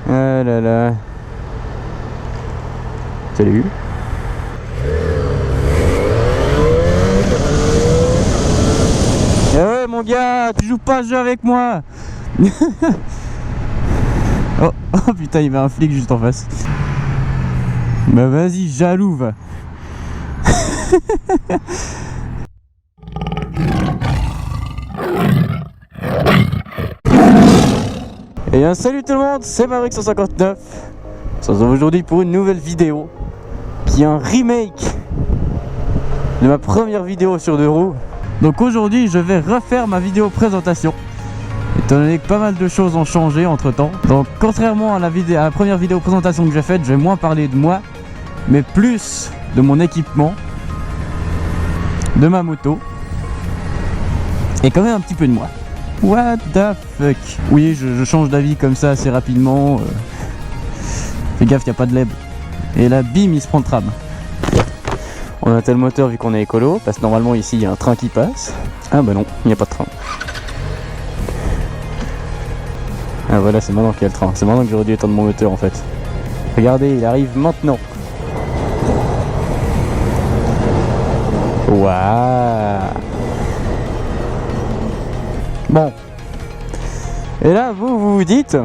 Ah là là. Salut. Eh ouais mon gars, tu joues pas ce jeu avec moi. Oh putain, il y avait un flic juste en face. Bah vas-y, jaloux va. Et un salut tout le monde, c'est Maverick159. On se retrouve aujourd'hui pour une nouvelle vidéo qui est un remake de ma première vidéo sur 2 roues. Donc aujourd'hui je vais refaire ma vidéo présentation, étant donné que pas mal de choses ont changé entre temps. Donc contrairement à la première vidéo présentation que j'ai faite, je vais moins parler de moi, mais plus de mon équipement, de ma moto, et quand même un petit peu de moi. What the fuck. Oui, je change d'avis comme ça assez rapidement. Fais gaffe, y a pas de leb. Et là, bim, il se prend le tram. On a tel moteur vu qu'on est écolo, parce que normalement ici il y a un train qui passe. Ah bah non, il n'y a pas de train. Ah voilà, c'est maintenant qu'il y a le train. C'est maintenant que j'aurais dû éteindre mon moteur en fait. Regardez, il arrive maintenant. Waouh. Bon. Et là, vous dites,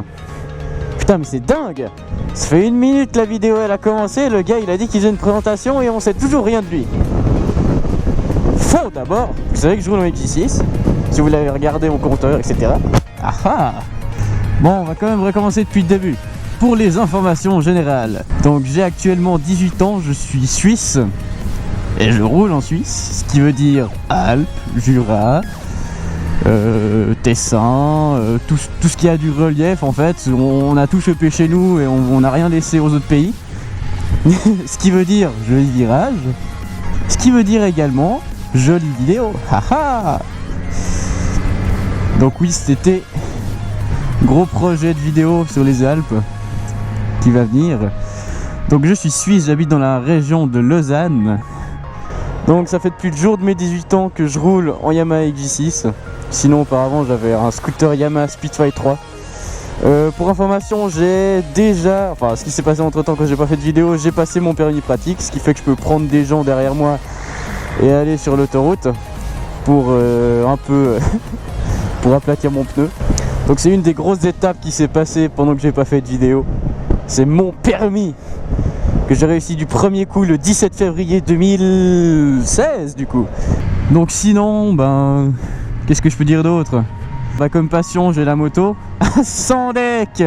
putain mais c'est dingue. Ça fait 1 minute la vidéo elle a commencé, le gars il a dit qu'il faisait une présentation et on sait toujours rien de lui. Faux d'abord, vous savez que je roule en XC6, si vous l'avez regardé au compteur, etc. Ah ah. Bon, on va quand même recommencer depuis le début. Pour les informations générales. Donc j'ai actuellement 18 ans, je suis suisse. Et je roule en Suisse, ce qui veut dire Alpes, Jura, Tessin, tout ce qui a du relief en fait. On a tout chopé chez nous et on n'a rien laissé aux autres pays. Ce qui veut dire joli virage. Ce qui veut dire également jolie vidéo. Haha. Donc oui, c'était gros projet de vidéo sur les Alpes qui va venir. Donc je suis suisse, j'habite dans la région de Lausanne. Donc ça fait depuis le jour de mes 18 ans que je roule en Yamaha XJ6. Sinon auparavant j'avais un scooter Yamaha Speedfly 3. Pour information, j'ai déjà, enfin ce qui s'est passé entre temps quand j'ai pas fait de vidéo, j'ai passé mon permis pratique, ce qui fait que je peux prendre des gens derrière moi et aller sur l'autoroute pour un peu pour aplatir mon pneu. Donc c'est une des grosses étapes qui s'est passée pendant que j'ai pas fait de vidéo. C'est mon permis que j'ai réussi du premier coup le 17 février 2016 du coup. Donc sinon, ben, qu'est-ce que je peux dire d'autre? Bah comme passion, j'ai la moto à 100 deck.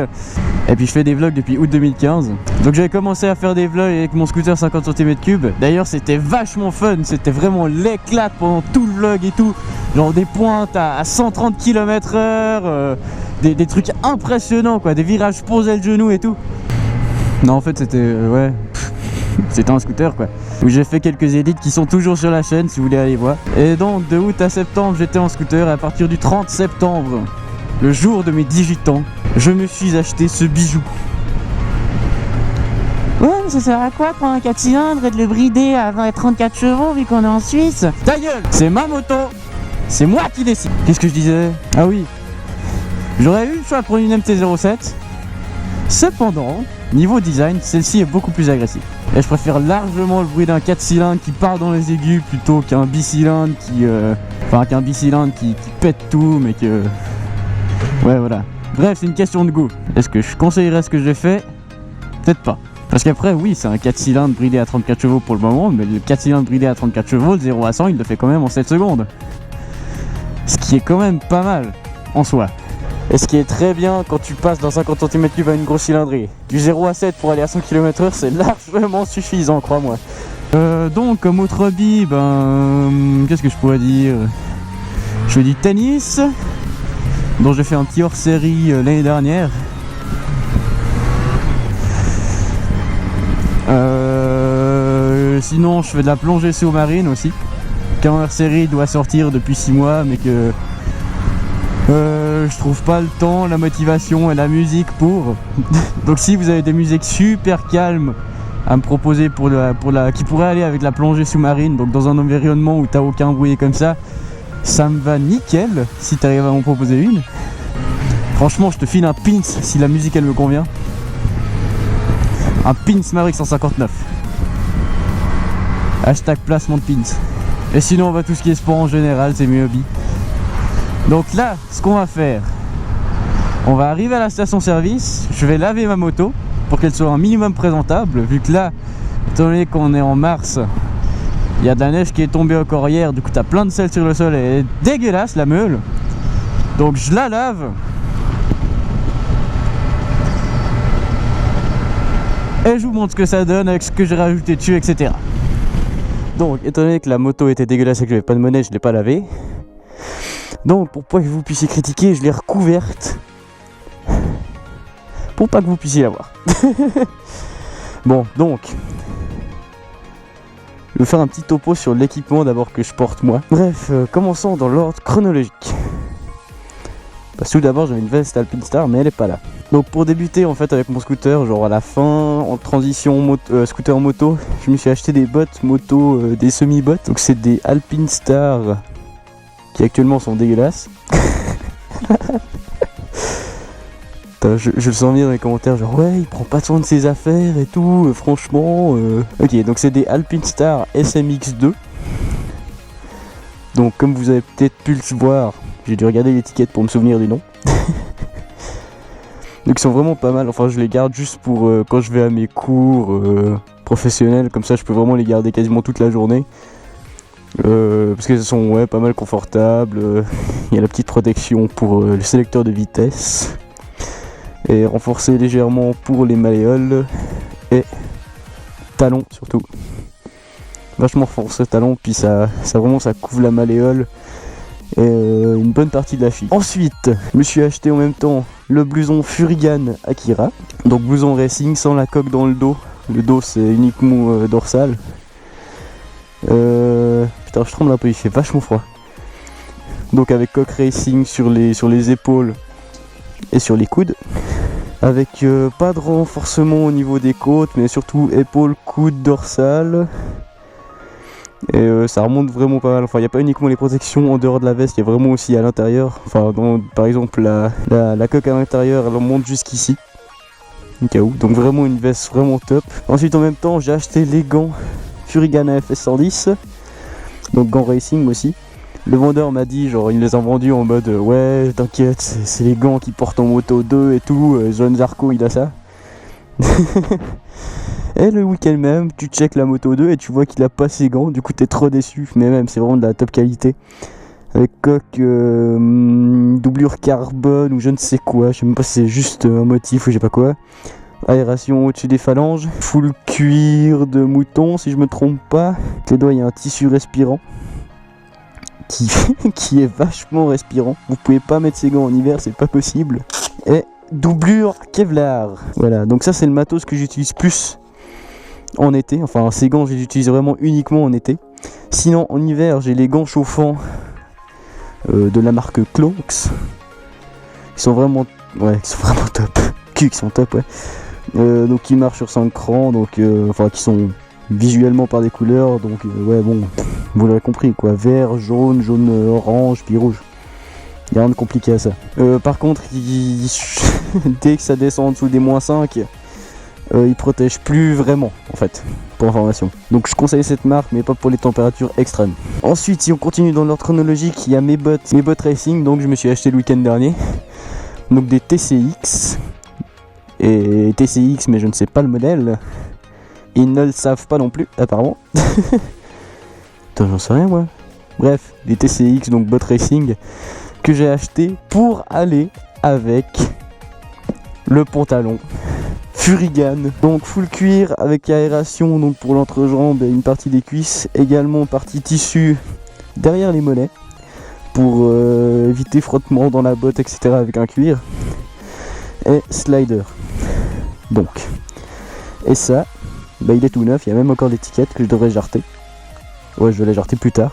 Et puis je fais des vlogs depuis août 2015. Donc j'avais commencé à faire des vlogs avec mon scooter 50 cm3. D'ailleurs c'était vachement fun, c'était vraiment l'éclate pendant tout le vlog et tout. Genre des pointes à 130 km/h, des trucs impressionnants quoi, des virages posés le genou et tout. Non en fait c'était ouais, c'était un scooter quoi. Où j'ai fait quelques édits qui sont toujours sur la chaîne si vous voulez aller voir. Et donc de août à septembre j'étais en scooter et à partir du 30 septembre, le jour de mes 18 ans, je me suis acheté ce bijou. Ouais mais ça sert à quoi de prendre un 4 cylindres et de le brider à 20 et 34 chevaux vu qu'on est en Suisse? Ta gueule, c'est ma moto, c'est moi qui décide. Qu'est-ce que je disais? Ah oui, j'aurais eu le choix de prendre une MT-07. Cependant, niveau design, celle-ci est beaucoup plus agressive. Et je préfère largement le bruit d'un 4 cylindres qui part dans les aigus plutôt qu'un bicylindre qui... Enfin, qu'un bicylindre qui pète tout, mais que... Ouais, voilà. Bref, c'est une question de goût. Est-ce que je conseillerais ce que j'ai fait? Peut-être pas. Parce qu'après, oui, c'est un 4 cylindres bridé à 34 chevaux pour le moment, mais le 4 cylindres bridé à 34 chevaux, le 0 à 100, il le fait quand même en 7 secondes. Ce qui est quand même pas mal, en soi. Et ce qui est très bien quand tu passes dans 50 cm3 à une grosse cylindrée. Du 0 à 7 pour aller à 100 km/h, c'est largement suffisant, crois-moi. Donc, comme autre hobby, ben... qu'est-ce que je pourrais dire? Je fais du tennis, dont j'ai fait un petit hors-série l'année dernière. Sinon, je fais de la plongée sous-marine aussi. Qu'un hors-série doit sortir depuis 6 mois, mais que... je trouve pas le temps, la motivation et la musique pour. Donc si vous avez des musiques super calmes à me proposer qui pourrait aller avec la plongée sous-marine, donc dans un environnement où t'as aucun bruit comme ça me va nickel si t'arrives à m'en proposer une. Franchement je te file un pins si la musique elle me convient. Un pins Maverick 159. Hashtag placement de pins. Et sinon, on va tout ce qui est sport en général, c'est mieux hobby. Donc là, ce qu'on va faire, on va arriver à la station service. Je vais laver ma moto pour qu'elle soit un minimum présentable, vu que là, étant donné qu'on est en mars, il y a de la neige qui est tombée encore hier, du coup t'as plein de sel sur le sol, elle est dégueulasse la meule. Donc je la lave. Et je vous montre ce que ça donne avec ce que j'ai rajouté dessus, etc. Donc étant donné que la moto était dégueulasse et que j'avais pas de monnaie, je l'ai pas lavée. Donc pour pas que vous puissiez critiquer, je l'ai recouverte. Pour pas que vous puissiez la voir. Bon, donc je vais faire un petit topo sur l'équipement d'abord que je porte moi. Bref, commençons dans l'ordre chronologique. Parce que tout d'abord j'ai une veste Alpinestar, mais elle est pas là. Donc pour débuter en fait avec mon scooter, genre à la fin, en transition scooter moto, je me suis acheté des bottes moto, des semi-bottes. Donc c'est des Alpinestar qui actuellement sont dégueulasses. Je le sens bien dans les commentaires, genre ouais, il prend pas soin de ses affaires et tout, franchement. Ok, donc c'est des Alpinestar SMX2. Donc comme vous avez peut-être pu le voir, j'ai dû regarder l'étiquette pour me souvenir du nom. Donc ils sont vraiment pas mal, enfin je les garde juste pour quand je vais à mes cours professionnels, comme ça je peux vraiment les garder quasiment toute la journée. Parce que sont ouais, pas mal confortables, il y a la petite protection pour le sélecteur de vitesse. Et renforcé légèrement pour les malléoles et talons surtout. Vachement renforcé talons, puis ça vraiment ça couvre la malléole et une bonne partie de la cheville. Ensuite, je me suis acheté en même temps le blouson Furigan Akira. Donc blouson racing sans la coque dans le dos. Le dos c'est uniquement dorsal. Putain, je tremble un peu, il fait vachement froid. Donc avec coque racing sur les épaules et sur les coudes. Avec pas de renforcement au niveau des côtes, mais surtout épaules, coudes, dorsales. Et ça remonte vraiment pas mal. Enfin, il n'y a pas uniquement les protections en dehors de la veste, il y a vraiment aussi à l'intérieur. Enfin, par exemple, la coque à l'intérieur, elle remonte jusqu'ici. Au cas où. Donc vraiment une veste vraiment top. Ensuite, en même temps, j'ai acheté les gants Furigan AFS 110. Donc gants racing aussi. Le vendeur m'a dit, genre, il me les a vendus en mode ouais, t'inquiète, c'est les gants qu'il porte en moto 2 et tout. John Zarco, il a ça. Et le week-end même, tu check la moto 2 et tu vois qu'il a pas ses gants. Du coup, t'es trop déçu. Mais même, c'est vraiment de la top qualité. Avec coque, doublure carbone ou je ne sais quoi. Je sais même pas si c'est juste un motif ou je sais pas quoi. Aération au-dessus des phalanges. Full cuir de mouton, si je me trompe pas. Les doigts, il y a un tissu respirant. Qui est vachement respirant. Vous pouvez pas mettre ces gants en hiver, c'est pas possible. Et doublure Kevlar. Voilà, donc ça c'est le matos que j'utilise plus en été. Enfin, ces gants, je les utilise vraiment uniquement en été. Sinon, en hiver, j'ai les gants chauffants de la marque Cloaks. Ils sont vraiment top. Qui sont top, ouais. Donc, ils marchent sur 5 crans. Donc, enfin, qui sont visuellement par des couleurs. Donc, ouais, bon, vous l'avez compris, quoi. Vert, jaune, orange, puis rouge. Il n'y a rien de compliqué à ça. Par contre, dès que ça descend en dessous des -5, il protège plus vraiment, en fait, pour information. Donc je conseille cette marque, mais pas pour les températures extrêmes. Ensuite, si on continue dans l'ordre chronologique, il y a mes bottes racing, donc je me suis acheté le week-end dernier. Donc des TCX. Et TCX, mais je ne sais pas le modèle. Ils ne le savent pas non plus, apparemment. Putain, j'en sais rien, moi. Bref, des TCX, donc bottes racing, que j'ai acheté pour aller avec le pantalon Furigan, donc full cuir avec aération, donc pour l'entrejambe et une partie des cuisses, également partie tissu derrière les mollets pour éviter frottement dans la botte, etc. avec un cuir, et slider. Donc, et ça, bah, il est tout neuf, il y a même encore l'étiquette que je devrais jarter. Ouais, je vais la jarter plus tard.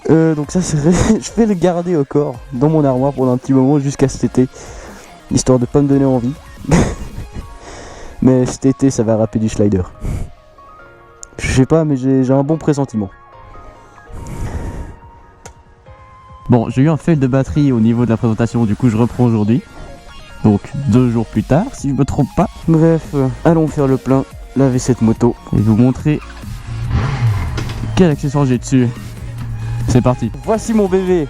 Donc ça, je vais le garder au corps dans mon armoire pendant un petit moment jusqu'à cet été, histoire de pas me donner envie. Mais cet été, ça va râper du slider. Je sais pas, mais j'ai un bon pressentiment. Bon, j'ai eu un fail de batterie au niveau de la présentation, du coup je reprends aujourd'hui. Donc 2 jours plus tard, si je me trompe pas. Bref, allons faire le plein, laver cette moto et vous montrer quel accessoire j'ai dessus. C'est parti. Voici mon bébé.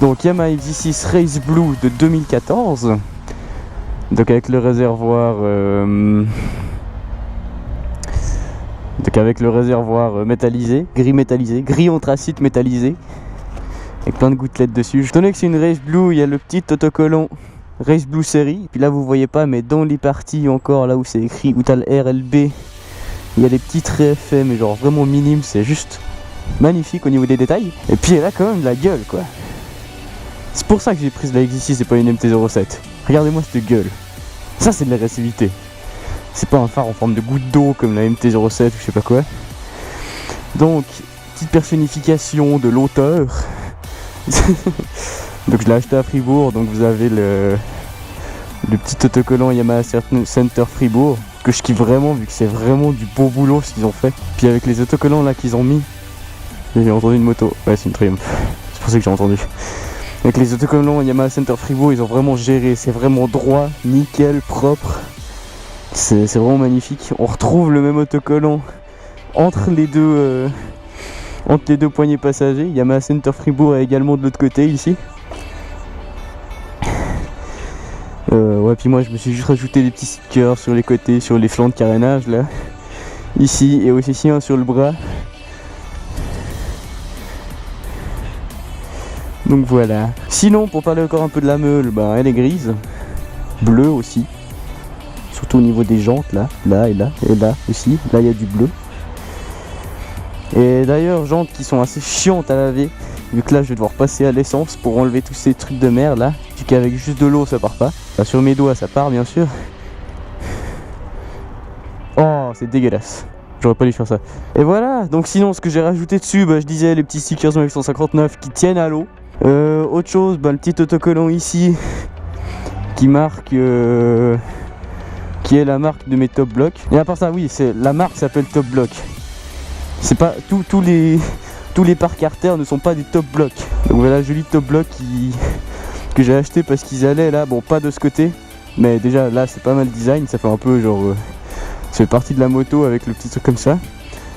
Donc Yamaha XZ6 Race Blue de 2014. Donc avec le réservoir métallisé, gris anthracite métallisé, avec plein de gouttelettes dessus. Je tenais que c'est une Race Blue, il y a le petit autocollant Race Blue Série. Puis là vous voyez pas, mais dans les parties encore là où c'est écrit, où t'as le RLB, il y a des petits traits faits, mais genre vraiment minimes, c'est juste magnifique au niveau des détails. Et puis elle a quand même de la gueule quoi. C'est pour ça que j'ai pris la XZ6 et pas une MT-07. Regardez-moi cette gueule. Ça c'est de l'agressivité. C'est pas un phare en forme de goutte d'eau comme la MT-07 ou je sais pas quoi. Donc, petite personnification de l'auteur. Donc je l'ai acheté à Fribourg. Donc vous avez le petit autocollant Yamaha Center Fribourg, que je kiffe vraiment vu que c'est vraiment du beau boulot ce qu'ils ont fait. Puis avec les autocollants là qu'ils ont mis, j'ai entendu une moto. Ouais, c'est une Triumph. C'est pour ça que j'ai entendu. Avec les autocollants Yamaha Center Fribourg, ils ont vraiment géré, c'est vraiment droit, nickel, propre. C'est vraiment magnifique. On retrouve le même autocollant entre les deux poignées passagers. Yamaha Center Fribourg est également de l'autre côté ici. Ouais, puis moi je me suis juste rajouté des petits stickers sur les côtés, sur les flancs de carénage là. Ici et aussi un sur le bras. Donc voilà. Sinon, pour parler encore un peu de la meule, bah, elle est grise, bleue aussi, surtout au niveau des jantes là et là aussi. Là il y a du bleu. Et d'ailleurs, jantes qui sont assez chiantes à laver, vu que là je vais devoir passer à l'essence pour enlever tous ces trucs de merde là. Vu qu'avec juste de l'eau ça part pas. Enfin, sur mes doigts ça part bien sûr. Oh, c'est dégueulasse. J'aurais pas dû faire ça. Et voilà. Donc sinon, ce que j'ai rajouté dessus, bah, je disais les petits stickers 959 qui tiennent à l'eau. Autre chose, bah, le petit autocollant ici qui marque qui est la marque de mes Top Block. Et à part ça, oui, c'est la marque s'appelle Top Block. C'est pas tous les parcs Carter ne sont pas des Top Block. Donc voilà, joli Top Block que j'ai acheté parce qu'ils allaient là, bon pas de ce côté, mais déjà là c'est pas mal design, ça fait un peu genre ça fait partie de la moto avec le petit truc comme ça.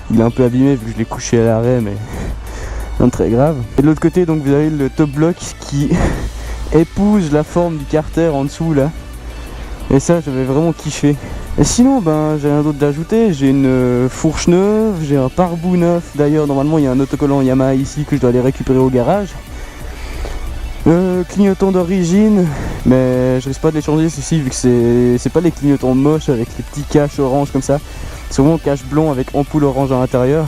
Il est un peu abîmé vu que je l'ai couché à l'arrêt, mais non très grave. Et de l'autre côté, donc vous avez le Top Block qui épouse la forme du Carter en dessous là. Et ça, j'avais vraiment kiffé. Et sinon, ben j'ai rien d'autre d'ajouter. J'ai une fourche neuve, j'ai un pare-boue neuf. D'ailleurs, normalement, il y a un autocollant Yamaha ici que je dois aller récupérer au garage. Clignotants d'origine, mais je risque pas de les changer ceci vu que c'est pas les clignotants moches avec les petits caches orange comme ça. C'est vraiment cache blanc avec ampoule orange à l'intérieur.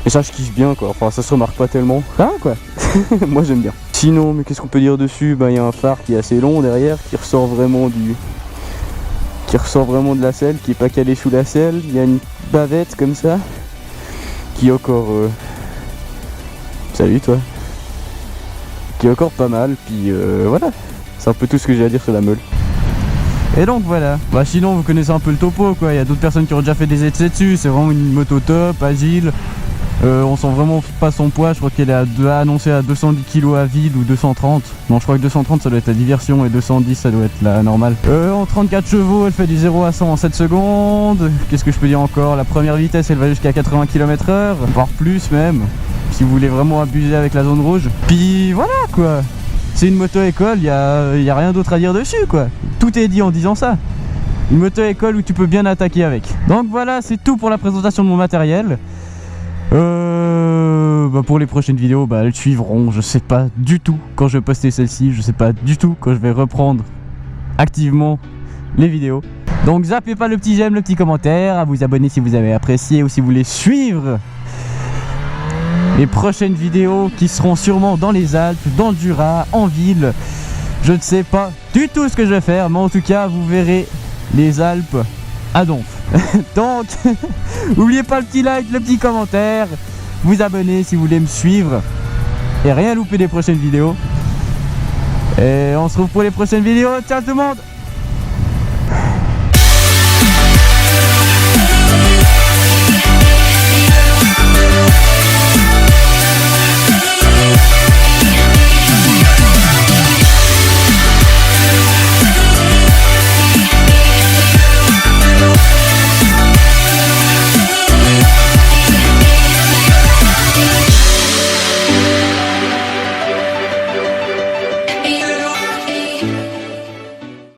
Et ça je kiffe bien quoi, enfin ça se remarque pas tellement. Ah quoi. Moi j'aime bien. Sinon, mais qu'est-ce qu'on peut dire dessus? Ben il y a un phare qui est assez long derrière, qui ressort vraiment de la selle, qui est pas calé sous la selle. Il y a une bavette comme ça, qui est encore... Salut toi. Qui est encore pas mal, puis voilà. C'est un peu tout ce que j'ai à dire sur la meule. Et donc voilà. Bah sinon vous connaissez un peu le topo quoi, il y a d'autres personnes qui ont déjà fait des essais dessus, c'est vraiment une moto top, agile. On sent vraiment pas son poids, je crois qu'elle est annoncée à 210 kg à vide ou 230. Non, je crois que 230 ça doit être la diversion et 210 ça doit être la normale. En 34 chevaux, elle fait du 0 à 100 en 7 secondes. Qu'est-ce que je peux dire encore? La première vitesse elle va jusqu'à 80 km/h, voire plus même, si vous voulez vraiment abuser avec la zone rouge. Puis voilà quoi. C'est une moto école, y a rien d'autre à dire dessus quoi. Tout est dit en disant ça. Une moto école où tu peux bien attaquer avec. Donc voilà, c'est tout pour la présentation de mon matériel. Bah pour les prochaines vidéos, bah elles suivront. Je sais pas du tout quand je vais poster celle-ci. Je sais pas du tout quand je vais reprendre activement les vidéos. Donc zappez pas le petit j'aime, le petit commentaire, à vous abonner si vous avez apprécié ou si vous voulez suivre les prochaines vidéos qui seront sûrement dans les Alpes, dans le Jura, en ville. Je ne sais pas du tout ce que je vais faire, mais en tout cas vous verrez les Alpes à Donf. Donc n'oubliez pas le petit like, le petit commentaire, vous abonner si vous voulez me suivre et rien louper des prochaines vidéos. Et on se retrouve pour les prochaines vidéos. Ciao tout le monde.